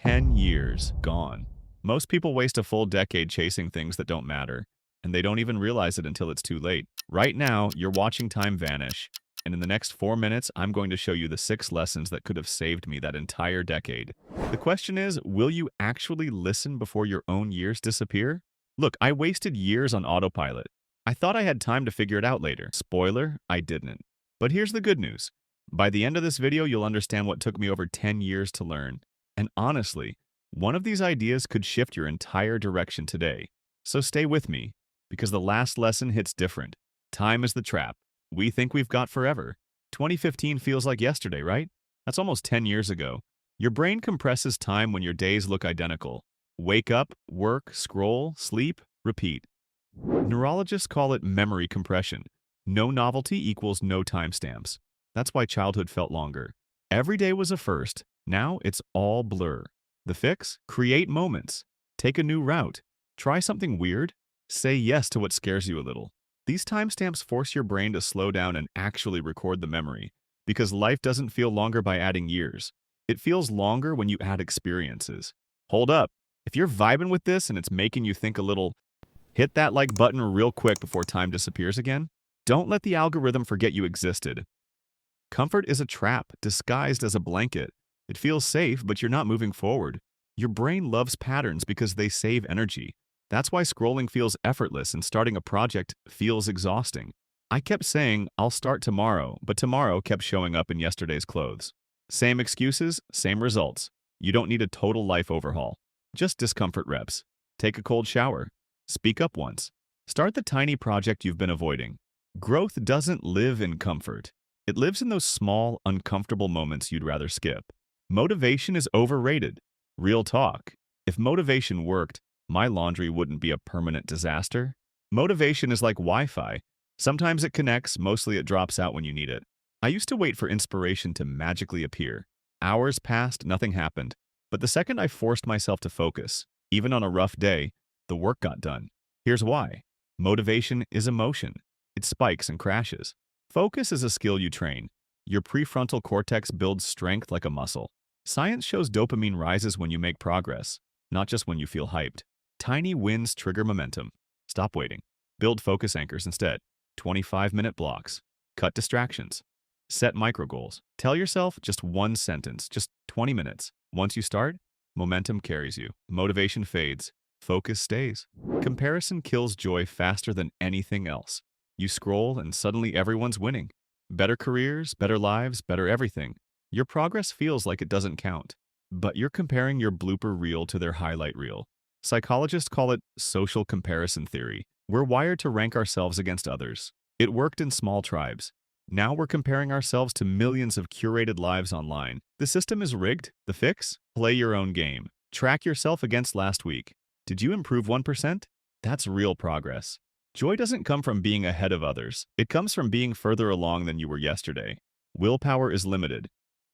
10 years gone. Most people waste a full decade chasing things that don't matter, and they don't even realize it until it's too late. Right now, you're watching time vanish, and in the next 4 minutes, I'm going to show you the 6 lessons that could have saved me that entire decade. The question is, will you actually listen before your own years disappear? Look, I wasted years on autopilot. I thought I had time to figure it out later. Spoiler, I didn't. But here's the good news. By the end of this video, you'll understand what took me over 10 years to learn. And honestly, one of these ideas could shift your entire direction today. So stay with me, because the last lesson hits different. Time is the trap. We think we've got forever. 2015 feels like yesterday, right? That's almost 10 years ago. Your brain compresses time when your days look identical. Wake up, work, scroll, sleep, repeat. Neurologists call it memory compression. No novelty equals no timestamps. That's why childhood felt longer. Every day was a first. Now it's all blur. The fix? Create moments. Take a new route. Try something weird. Say yes to what scares you a little. These timestamps force your brain to slow down and actually record the memory, because life doesn't feel longer by adding years. It feels longer when you add experiences. Hold up. If you're vibing with this and it's making you think a little, hit that like button real quick before time disappears again. Don't let the algorithm forget you existed. Comfort is a trap disguised as a blanket. It feels safe, but you're not moving forward. Your brain loves patterns because they save energy. That's why scrolling feels effortless and starting a project feels exhausting. I kept saying, I'll start tomorrow, but tomorrow kept showing up in yesterday's clothes. Same excuses, same results. You don't need a total life overhaul. Just discomfort reps. Take a cold shower. Speak up once. Start the tiny project you've been avoiding. Growth doesn't live in comfort. It lives in those small, uncomfortable moments you'd rather skip. Motivation is overrated. Real talk. If motivation worked, my laundry wouldn't be a permanent disaster. Motivation is like Wi-Fi. Sometimes it connects, mostly it drops out when you need it. I used to wait for inspiration to magically appear. Hours passed, nothing happened. But the second I forced myself to focus, even on a rough day, the work got done. Here's why. Motivation is emotion. It spikes and crashes. Focus is a skill you train. Your prefrontal cortex builds strength like a muscle. Science shows dopamine rises when you make progress, not just when you feel hyped. Tiny wins trigger momentum. Stop waiting. Build focus anchors instead. 25-minute blocks. Cut distractions. Set micro goals. Tell yourself just one sentence, just 20 minutes. Once you start, momentum carries you. Motivation fades. Focus stays. Comparison kills joy faster than anything else. You scroll and suddenly everyone's winning. Better careers, better lives, better everything. Your progress feels like it doesn't count. But you're comparing your blooper reel to their highlight reel. Psychologists call it social comparison theory. We're wired to rank ourselves against others. It worked in small tribes. Now we're comparing ourselves to millions of curated lives online. The system is rigged. The fix? Play your own game. Track yourself against last week. Did you improve 1%? That's real progress. Joy doesn't come from being ahead of others. It comes from being further along than you were yesterday. Willpower is limited.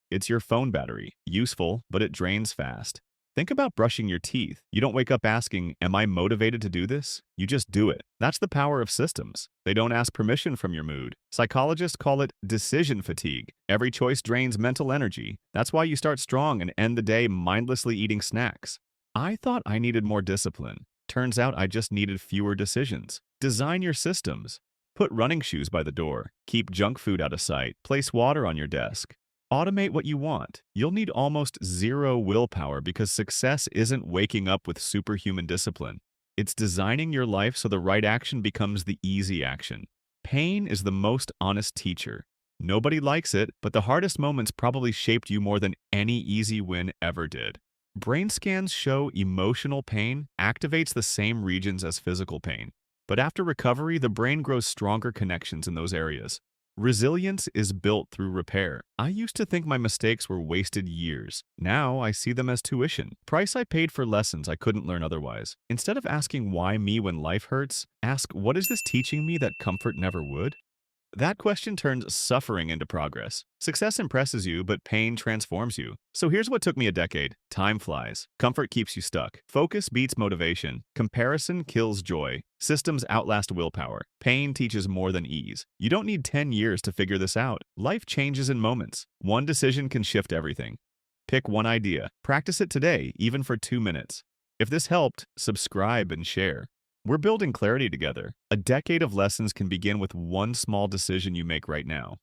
It's your phone battery. Useful, but it drains fast. Think about brushing your teeth. You don't wake up asking, am I motivated to do this? You just do it. That's the power of systems. They don't ask permission from your mood. Psychologists call it decision fatigue. Every choice drains mental energy. That's why you start strong and end the day mindlessly eating snacks. I thought I needed more discipline. Turns out I just needed fewer decisions. Design your systems. Put running shoes by the door. Keep junk food out of sight. Place water on your desk. Automate what you want. You'll need almost zero willpower because success isn't waking up with superhuman discipline. It's designing your life so the right action becomes the easy action. Pain is the most honest teacher. Nobody likes it, but the hardest moments probably shaped you more than any easy win ever did. Brain scans show emotional pain activates the same regions as physical pain. But after recovery, the brain grows stronger connections in those areas. Resilience is built through repair. I used to think my mistakes were wasted years. Now I see them as tuition. Price I paid for lessons I couldn't learn otherwise. Instead of asking why me when life hurts, ask what is this teaching me that comfort never would? That question turns suffering into progress. Success impresses you, but pain transforms you. So here's what took me a decade. Time flies. Comfort keeps you stuck. Focus beats motivation. Comparison kills joy. Systems outlast willpower. Pain teaches more than ease. You don't need 10 years to figure this out. Life changes in moments. One decision can shift everything. Pick one idea. Practice it today, even for 2 minutes. If this helped, subscribe and share. We're building clarity together. A decade of lessons can begin with one small decision you make right now.